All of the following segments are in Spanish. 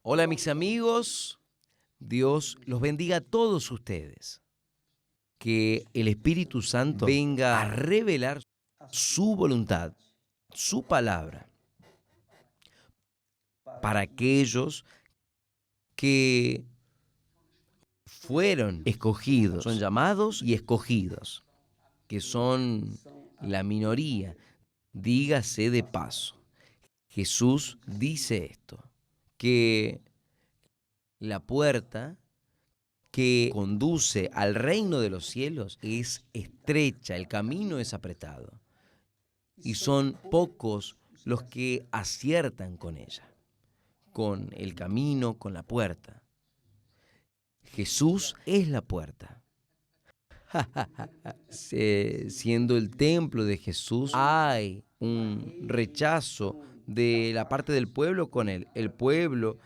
Hola mis amigos, Dios los bendiga a todos ustedes. Que el Espíritu Santo venga a revelar su voluntad, su palabra, para aquellos que fueron escogidos, son llamados y escogidos, que son la minoría. Dígase de paso, Jesús dice esto, que la puerta que conduce al reino de los cielos es estrecha, el camino es apretado, y son pocos los que aciertan con ella, con el camino, con la puerta. Jesús es la puerta. Siendo el templo de Jesús, hay un rechazo de la parte del pueblo con él. El pueblo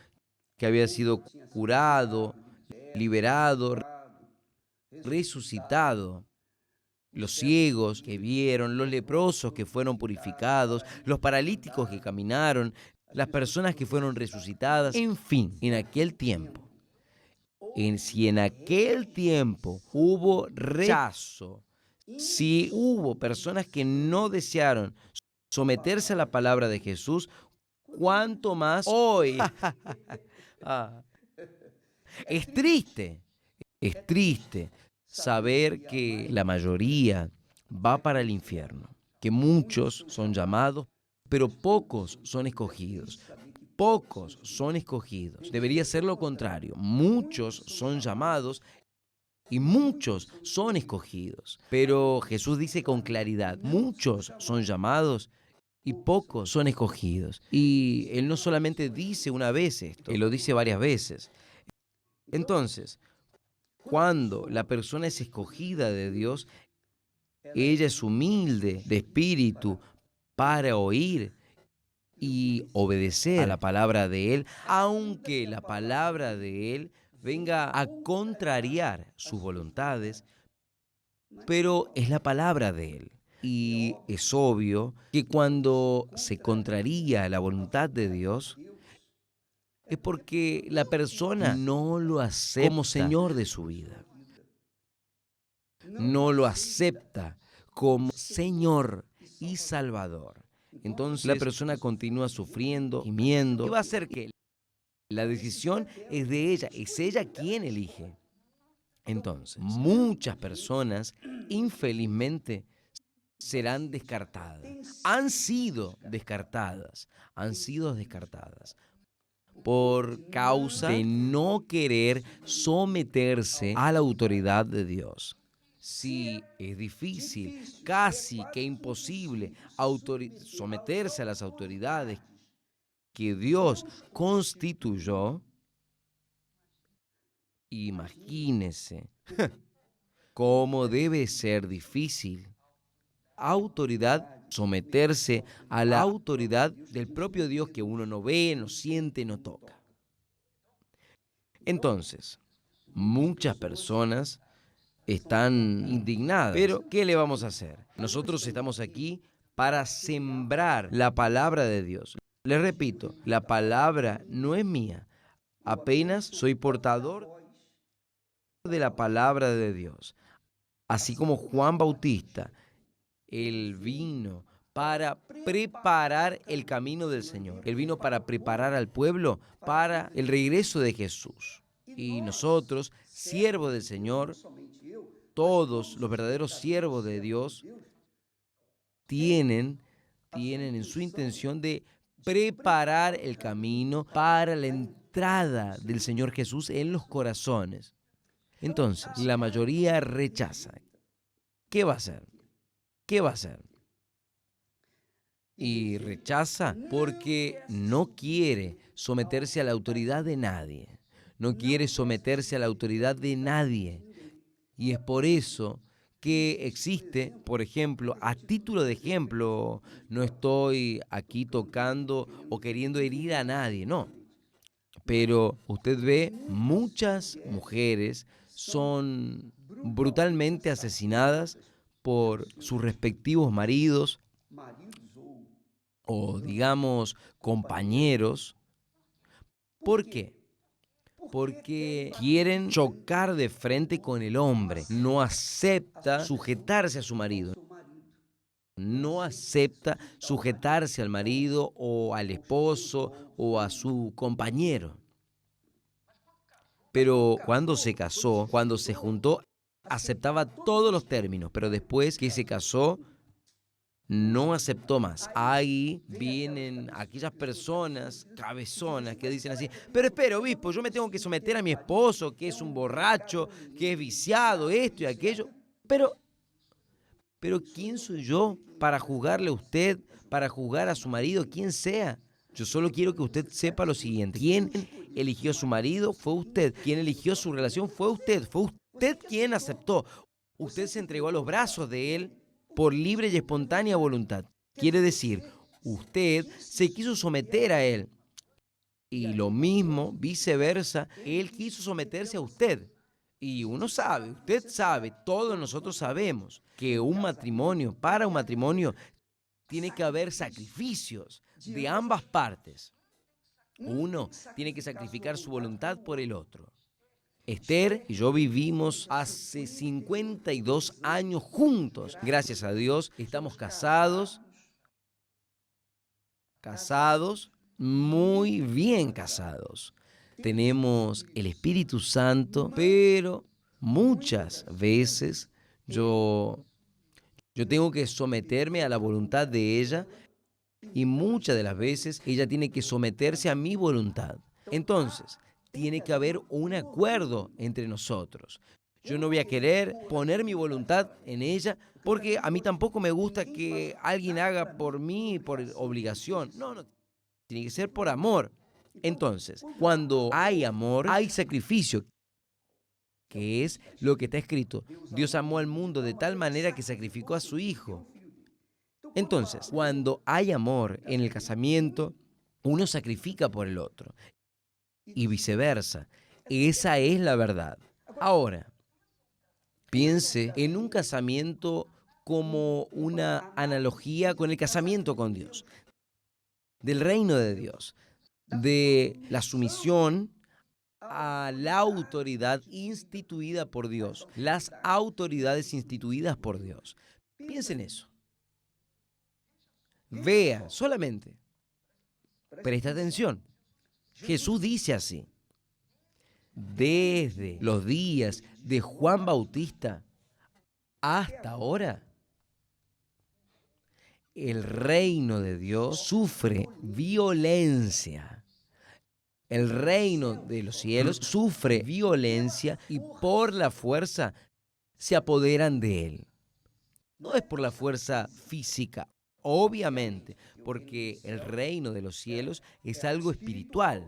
que había sido curado, liberado, resucitado. Los ciegos que vieron, los leprosos que fueron purificados, los paralíticos que caminaron, las personas que fueron resucitadas, en fin, en aquel tiempo. Si en aquel tiempo hubo rechazo, si hubo personas que no desearon someterse a la palabra de Jesús, ¿cuánto más hoy? Es triste saber que la mayoría va para el infierno, que muchos son llamados, pero pocos son escogidos. Pocos son escogidos. Debería ser lo contrario. Muchos son llamados y muchos son escogidos. Pero Jesús dice con claridad, muchos son llamados y pocos son escogidos. Y Él no solamente dice una vez esto, Él lo dice varias veces. Entonces, cuando la persona es escogida de Dios, ella es humilde de espíritu para oír y obedecer a la palabra de Él, aunque la palabra de Él venga a contrariar sus voluntades, pero es la palabra de Él. Y es obvio que cuando se contraría la voluntad de Dios, es porque la persona no lo acepta como Señor de su vida. No lo acepta como Señor y Salvador. Entonces la persona continúa sufriendo, gimiendo. ¿Qué va a hacer que la decisión es de ella? Es ella quien elige. Entonces, muchas personas, infelizmente, serán descartadas. Han sido descartadas por causa de no querer someterse a la autoridad de Dios. Sí, es difícil, casi que imposible someterse a las autoridades que Dios constituyó. Imagínese cómo debe ser difícil someterse a la autoridad del propio Dios que uno no ve, no siente, no toca. Entonces, muchas personas están indignadas, pero ¿qué le vamos a hacer? Nosotros estamos aquí para sembrar la palabra de Dios. Les repito, la palabra no es mía, apenas soy portador de la palabra de Dios. Así como Juan Bautista, él vino para preparar el camino del Señor. Él vino para preparar al pueblo para el regreso de Jesús. Y nosotros, siervos del Señor, todos los verdaderos siervos de Dios, tienen en su intención de preparar el camino para la entrada del Señor Jesús en los corazones. Entonces, la mayoría rechaza. ¿Qué va a hacer? ¿Qué va a hacer? Y rechaza porque no quiere someterse a la autoridad de nadie. No quiere someterse a la autoridad de nadie. Y es por eso que existe, por ejemplo, a título de ejemplo, no estoy aquí tocando o queriendo herir a nadie, no. Pero usted ve, muchas mujeres son brutalmente asesinadas por sus respectivos maridos o, digamos, compañeros, ¿Por qué? Porque quieren chocar de frente con el hombre. No acepta sujetarse a su marido. No acepta sujetarse al marido o al esposo o a su compañero. Pero cuando se casó, cuando se juntó, aceptaba todos los términos, pero después que se casó, no aceptó más. Ahí vienen aquellas personas cabezonas que dicen así, pero espera, obispo, yo me tengo que someter a mi esposo, que es un borracho, que es viciado, esto y aquello. Pero ¿quién soy yo para juzgarle a usted, para juzgar a su marido, quien sea? Yo solo quiero que usted sepa lo siguiente. ¿Quién eligió a su marido? Fue usted. ¿Quién eligió su relación? Fue usted. Fue usted quien aceptó. Usted se entregó a los brazos de él por libre y espontánea voluntad. Quiere decir, usted se quiso someter a él. Y lo mismo, viceversa, él quiso someterse a usted. Y uno sabe, usted sabe, todos nosotros sabemos que para un matrimonio, tiene que haber sacrificios de ambas partes. Uno tiene que sacrificar su voluntad por el otro. Esther y yo vivimos hace 52 años juntos. Gracias a Dios, estamos casados, muy bien casados. Tenemos el Espíritu Santo, pero muchas veces yo tengo que someterme a la voluntad de ella y muchas de las veces ella tiene que someterse a mi voluntad. Entonces, tiene que haber un acuerdo entre nosotros. Yo no voy a querer poner mi voluntad en ella porque a mí tampoco me gusta que alguien haga por mí por obligación. No, tiene que ser por amor. Entonces, cuando hay amor, hay sacrificio, que es lo que está escrito. Dios amó al mundo de tal manera que sacrificó a su Hijo. Entonces, cuando hay amor en el casamiento, uno sacrifica por el otro y viceversa. Esa es la verdad. Ahora, piense en un casamiento como una analogía con el casamiento con Dios, del reino de Dios, de la sumisión a la autoridad instituida por Dios, las autoridades instituidas por Dios. Piensa en eso. Vea, solamente. Presta atención. Jesús dice así: desde los días de Juan Bautista hasta ahora, el reino de Dios sufre violencia. El reino de los cielos sufre violencia y por la fuerza se apoderan de él. No es por la fuerza física, obviamente, porque el reino de los cielos es algo espiritual.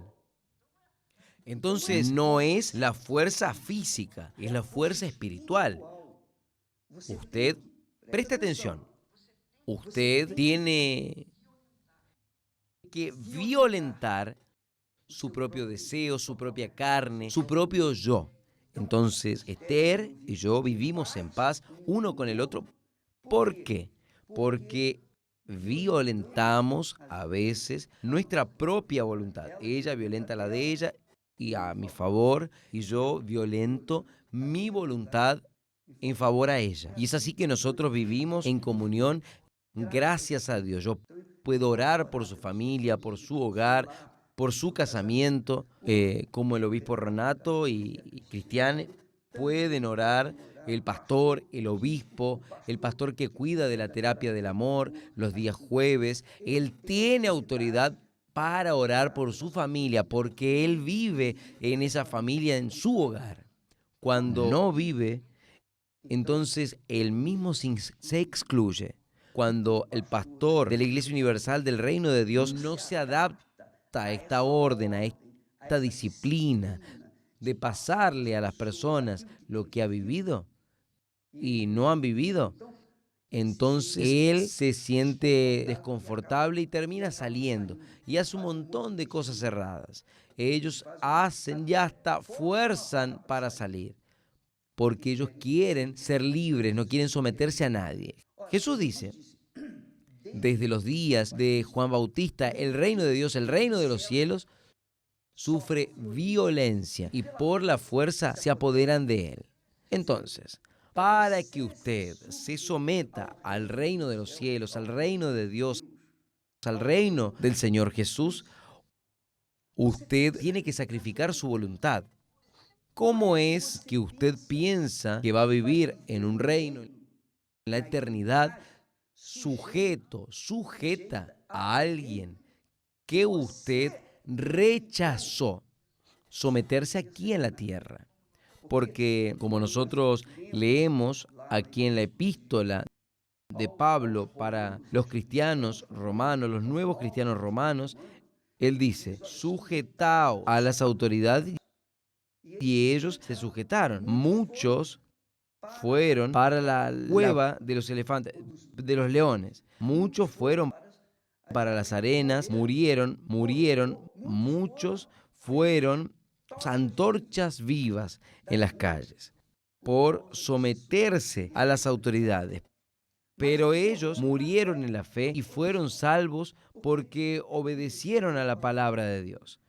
Entonces no es la fuerza física, es la fuerza espiritual. Usted, preste atención, usted tiene que violentar su propio deseo, su propia carne, su propio yo. Entonces, Esther y yo vivimos en paz uno con el otro. ¿Por qué? Porque violentamos a veces nuestra propia voluntad. Ella violenta la de ella y a mi favor, y yo violento mi voluntad en favor a ella. Y es así que nosotros vivimos en comunión, gracias a Dios. Yo puedo orar por su familia, por su hogar, por su casamiento, como el obispo Renato y Cristiane pueden orar, el pastor, el obispo, el pastor que cuida de la terapia del amor los días jueves. Él tiene autoridad para orar por su familia, porque él vive en esa familia, en su hogar. Cuando no vive, entonces él mismo se excluye. Cuando el pastor de la Iglesia Universal del Reino de Dios no se adapta a esta orden, a esta disciplina de pasarle a las personas lo que ha vivido y no han vivido, entonces él se siente desconfortable y termina saliendo y hace un montón de cosas erradas. Ellos hacen y hasta fuerzan para salir, porque ellos quieren ser libres, no quieren someterse a nadie. Jesús dice: desde los días de Juan Bautista, el reino de Dios, el reino de los cielos, sufre violencia y por la fuerza se apoderan de él. Entonces, para que usted se someta al reino de los cielos, al reino de Dios, al reino del Señor Jesús, usted tiene que sacrificar su voluntad. ¿Cómo es que usted piensa que va a vivir en un reino, en la eternidad, sujeta a alguien que usted rechazó someterse aquí en la tierra? Porque como nosotros leemos aquí en la epístola de Pablo para los cristianos romanos, los nuevos cristianos romanos, él dice, sujetaos a las autoridades, y ellos se sujetaron. Muchos fueron para la cueva de los elefantes, de los leones. Muchos fueron para las arenas, murieron. Muchos fueron antorchas vivas en las calles por someterse a las autoridades. Pero ellos murieron en la fe y fueron salvos porque obedecieron a la palabra de Dios.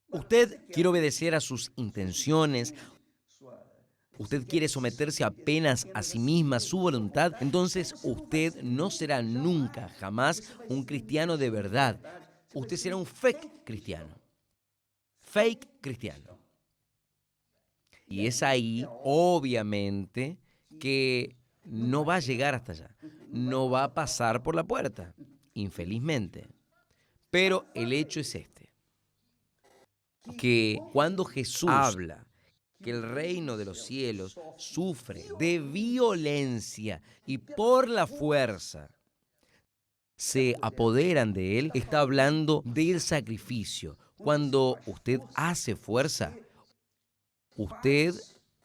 Usted quiere obedecer a sus intenciones, usted quiere someterse apenas a sí misma, a su voluntad, entonces usted no será nunca, jamás un cristiano de verdad. Usted será un fake cristiano. Fake cristiano. Y es ahí, obviamente, que no va a llegar hasta allá. No va a pasar por la puerta, infelizmente. Pero el hecho es este, que cuando Jesús habla que el reino de los cielos sufre de violencia y por la fuerza se apoderan de él, está hablando del sacrificio. Cuando usted hace fuerza, usted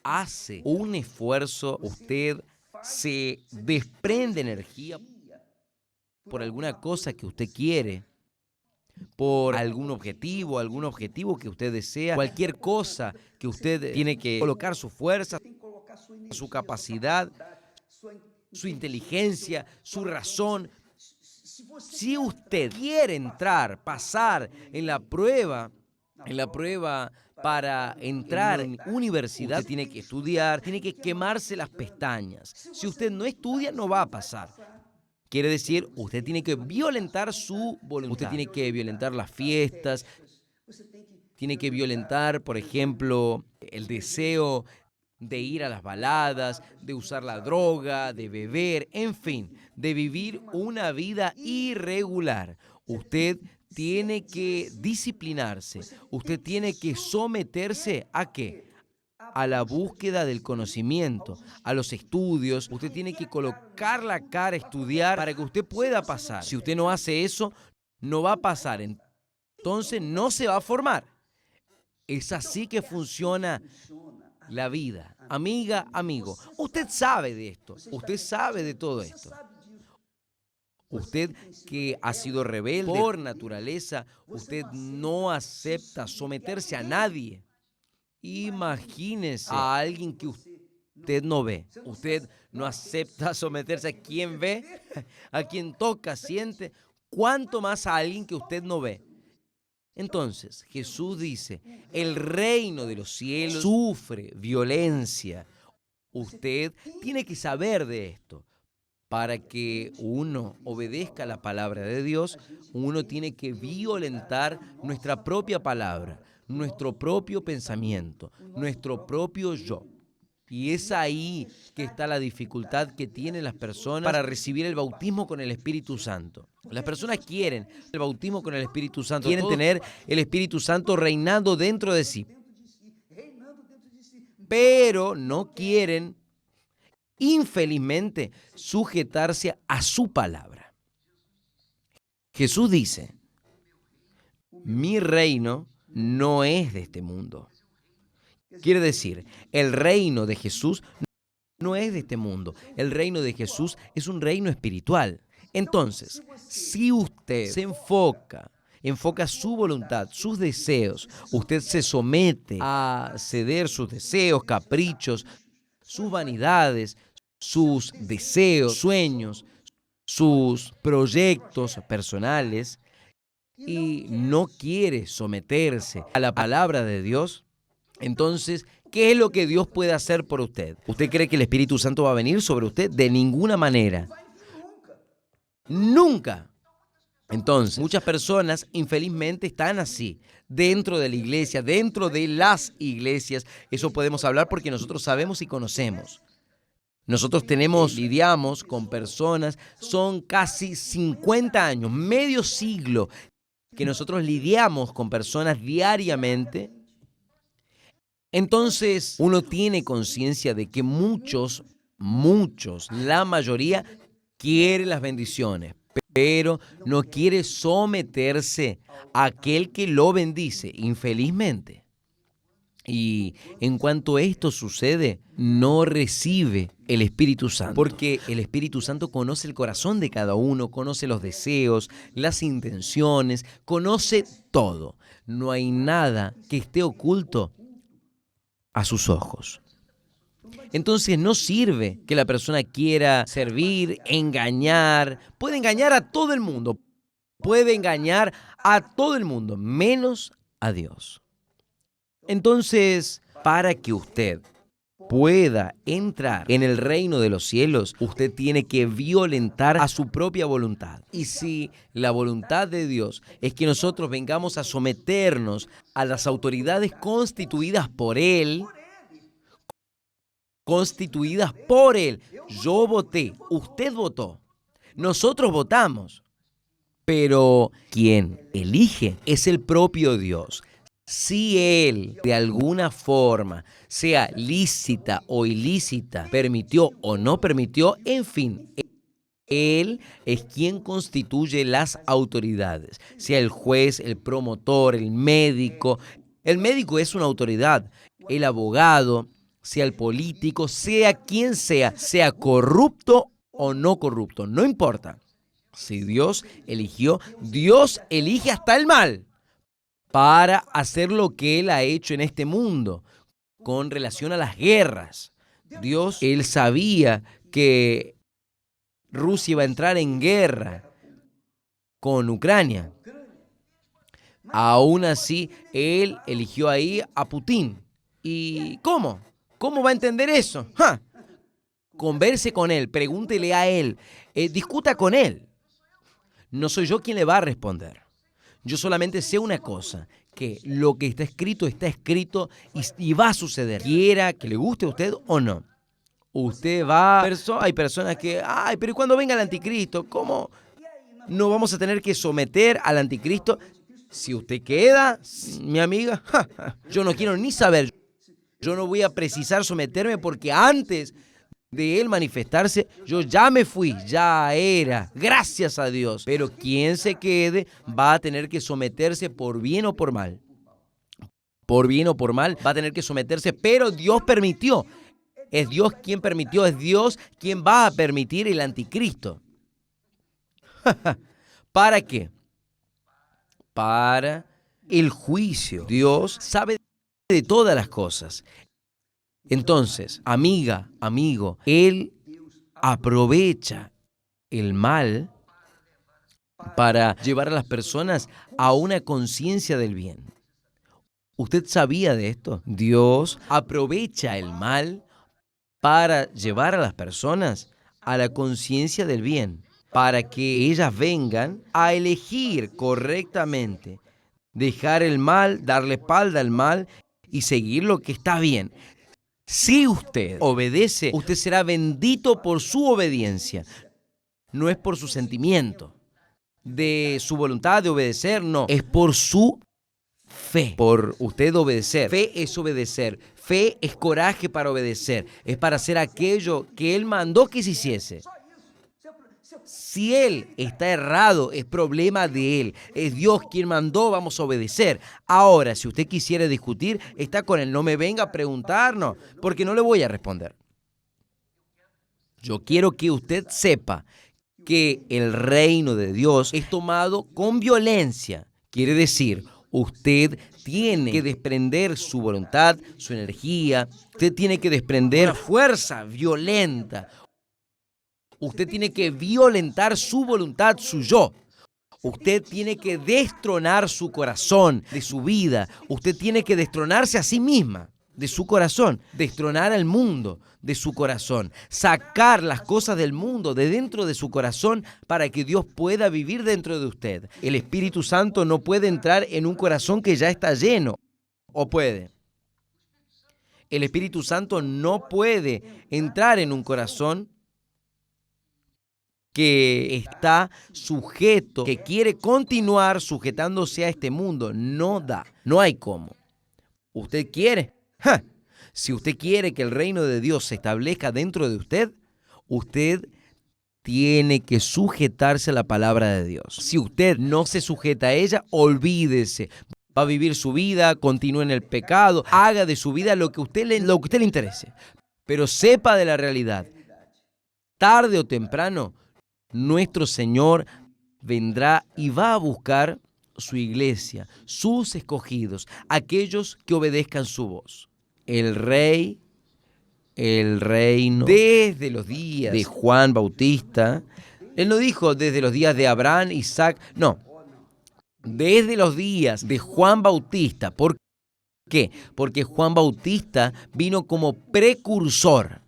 hace un esfuerzo, usted se desprende energía por alguna cosa que usted quiere, por algún objetivo que usted desea, cualquier cosa que usted tiene que colocar su fuerza, su capacidad, su inteligencia, su razón. Si usted quiere pasar en la prueba para entrar en universidad, usted tiene que estudiar, tiene que quemarse las pestañas. Si usted no estudia, no va a pasar. Quiere decir, usted tiene que violentar su voluntad. Usted tiene que violentar las fiestas, tiene que violentar, por ejemplo, el deseo de ir a las baladas, de usar la droga, de beber, en fin, de vivir una vida irregular. Usted tiene que disciplinarse, usted tiene que someterse ¿a qué? A la búsqueda del conocimiento, a los estudios. Usted tiene que colocar la cara a estudiar para que usted pueda pasar. Si usted no hace eso, no va a pasar. Entonces no se va a formar. Es así que funciona la vida. Amiga, amigo, usted sabe de esto. Usted sabe de todo esto. Usted que ha sido rebelde por naturaleza, usted no acepta someterse a nadie. Imagínese a alguien que usted no ve. Usted no acepta someterse a quien ve, a quien toca, siente, cuánto más a alguien que usted no ve. Entonces, Jesús dice, el reino de los cielos sufre violencia. Usted tiene que saber de esto. Para que uno obedezca la palabra de Dios, uno tiene que violentar nuestra propia palabra, nuestro propio pensamiento, nuestro propio yo. Y es ahí que está la dificultad que tienen las personas para recibir el bautismo con el Espíritu Santo. Las personas quieren el bautismo con el Espíritu Santo, quieren tener el Espíritu Santo reinando dentro de sí, pero no quieren, infelizmente, sujetarse a su palabra. Jesús dice, mi reino no es de este mundo. Quiere decir, el reino de Jesús no es de este mundo. El reino de Jesús es un reino espiritual. Entonces, si usted se enfoca su voluntad, sus deseos, usted se somete a ceder sus deseos, caprichos, sus vanidades, sus deseos, sueños, sus proyectos personales, y no quiere someterse a la palabra de Dios, entonces, ¿qué es lo que Dios puede hacer por usted? ¿Usted cree que el Espíritu Santo va a venir sobre usted? De ninguna manera. Nunca. Entonces, muchas personas infelizmente están así, dentro de la iglesia, dentro de las iglesias. Eso podemos hablar porque nosotros sabemos y conocemos. Nosotros lidiamos con personas, son casi 50 años, medio siglo, que nosotros lidiamos con personas diariamente. Entonces, uno tiene conciencia de que muchos, la mayoría, quiere las bendiciones, pero no quiere someterse a aquel que lo bendice, infelizmente. Y en cuanto esto sucede, no recibe el Espíritu Santo, porque el Espíritu Santo conoce el corazón de cada uno, conoce los deseos, las intenciones, conoce todo. No hay nada que esté oculto a sus ojos. Entonces no sirve que la persona quiera servir, engañar. Puede engañar a todo el mundo. Puede engañar a todo el mundo, menos a Dios. Entonces, para que usted pueda entrar en el reino de los cielos, usted tiene que violentar a su propia voluntad. Y si la voluntad de Dios es que nosotros vengamos a someternos a las autoridades constituidas por Él, yo voté, usted votó, nosotros votamos, pero quien elige es el propio Dios. Si Él, de alguna forma, sea lícita o ilícita, permitió o no permitió, en fin, Él es quien constituye las autoridades, sea el juez, el promotor, el médico. El médico es una autoridad, el abogado, sea el político, sea quien sea corrupto o no corrupto, no importa. Si Dios eligió, Dios elige hasta el mal para hacer lo que Él ha hecho en este mundo con relación a las guerras. Dios, Él sabía que Rusia iba a entrar en guerra con Ucrania. Aún así, Él eligió ahí a Putin. ¿Y cómo? ¿Cómo va a entender eso? ¡Ja! Converse con Él, pregúntele a Él, discuta con Él. No soy yo quien le va a responder. Yo solamente sé una cosa, que lo que está escrito y va a suceder, quiera que le guste a usted o no. Usted va... Hay personas que, pero cuando venga el anticristo, ¿cómo no vamos a tener que someter al anticristo? Si usted queda, mi amiga, yo no quiero ni saber. Yo no voy a precisar someterme porque antes de él manifestarse, yo ya me fui, ya era, gracias a Dios. Pero quien se quede va a tener que someterse por bien o por mal. Por bien o por mal va a tener que someterse, pero Dios permitió. Es Dios quien permitió, es Dios quien va a permitir el anticristo. ¿Para qué? Para el juicio. Dios sabe de todas las cosas. Entonces, amiga, amigo, Él aprovecha el mal para llevar a las personas a una conciencia del bien. ¿Usted sabía de esto? Dios aprovecha el mal para llevar a las personas a la conciencia del bien, para que ellas vengan a elegir correctamente, dejar el mal, darle espalda al mal y seguir lo que está bien. Si usted obedece, usted será bendito por su obediencia. No es por su sentimiento, de su voluntad de obedecer, no. Es por su fe, por usted obedecer. Fe es obedecer. Fe es coraje para obedecer. Es para hacer aquello que Él mandó que se hiciese. Si Él está errado, es problema de Él. Es Dios quien mandó, vamos a obedecer. Ahora, si usted quisiera discutir, está con Él. No me venga a preguntarnos, porque no le voy a responder. Yo quiero que usted sepa que el reino de Dios es tomado con violencia. Quiere decir, usted tiene que desprender su voluntad, su energía. Usted tiene que desprender una fuerza violenta. Usted tiene que violentar su voluntad, su yo. Usted tiene que destronar su corazón de su vida. Usted tiene que destronarse a sí misma de su corazón, destronar al mundo de su corazón, sacar las cosas del mundo de dentro de su corazón para que Dios pueda vivir dentro de usted. El Espíritu Santo no puede entrar en un corazón que ya está lleno, ¿o puede? El Espíritu Santo no puede entrar en un corazón que está sujeto, que quiere continuar sujetándose a este mundo. No da, no hay cómo. ¿Usted quiere? ¡Ja! Si usted quiere que el reino de Dios se establezca dentro de usted, usted tiene que sujetarse a la palabra de Dios. Si usted no se sujeta a ella, olvídese. Va a vivir su vida, continúe en el pecado, haga de su vida lo que a usted le interese. Pero sepa de la realidad. Tarde o temprano, nuestro Señor vendrá y va a buscar su iglesia, sus escogidos, aquellos que obedezcan su voz. El reino, desde los días de Juan Bautista, él no dijo desde los días de Abraham, Isaac, no, desde los días de Juan Bautista. ¿Por qué? Porque Juan Bautista vino como precursor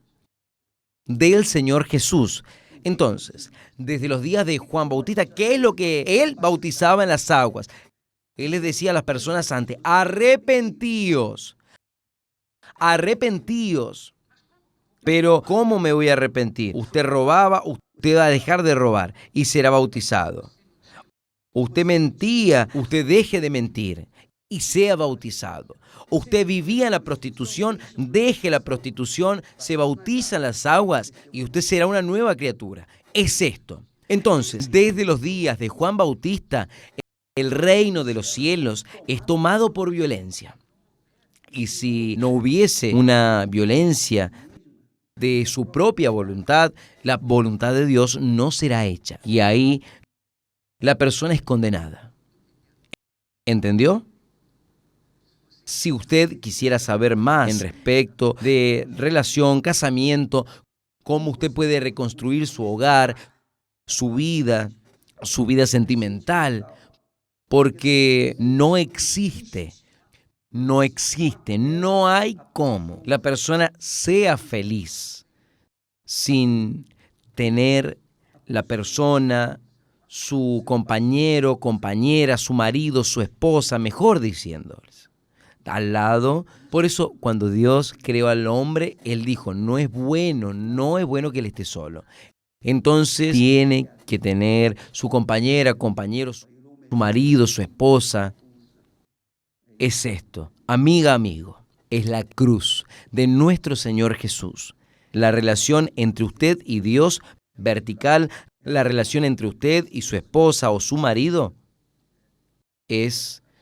del Señor Jesús. Entonces, desde los días de Juan Bautista, ¿qué es lo que él bautizaba en las aguas? Él les decía a las personas antes, arrepentíos. Arrepentíos. Pero, ¿cómo me voy a arrepentir? Usted robaba, usted va a dejar de robar y será bautizado. Usted mentía, usted deje de mentir y sea bautizado. Usted vivía en la prostitución, deje la prostitución, se bautiza en las aguas y usted será una nueva criatura. Es esto. Entonces, desde los días de Juan Bautista, el reino de los cielos es tomado por violencia. Y si no hubiese una violencia de su propia voluntad, la voluntad de Dios no será hecha. Y ahí la persona es condenada. ¿Entendió? Si usted quisiera saber más en respecto de relación, casamiento, cómo usted puede reconstruir su hogar, su vida sentimental, porque no hay cómo la persona sea feliz sin tener la persona, su compañero, compañera, su marido, su esposa, mejor diciéndoles, al lado. Por eso, cuando Dios creó al hombre, Él dijo, no es bueno que él esté solo. Entonces, tiene que tener su compañera, compañero, su marido, su esposa. Es esto, amiga, amigo, es la cruz de nuestro Señor Jesús. La relación entre usted y Dios, vertical, la relación entre usted y su esposa o su marido,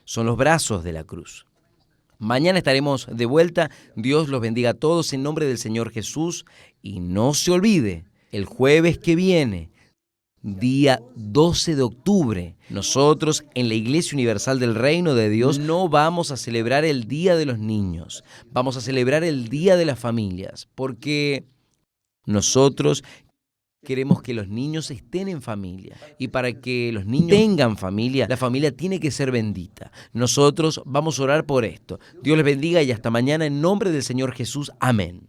son los brazos de la cruz. Mañana estaremos de vuelta. Dios los bendiga a todos en nombre del Señor Jesús. Y no se olvide, el jueves que viene, día 12 de octubre, nosotros en la Iglesia Universal del Reino de Dios no vamos a celebrar el Día de los Niños. Vamos a celebrar el Día de las Familias, porque nosotros queremos que los niños estén en familia. Y para que los niños tengan familia, la familia tiene que ser bendita. Nosotros vamos a orar por esto. Dios les bendiga y hasta mañana en nombre del Señor Jesús. Amén.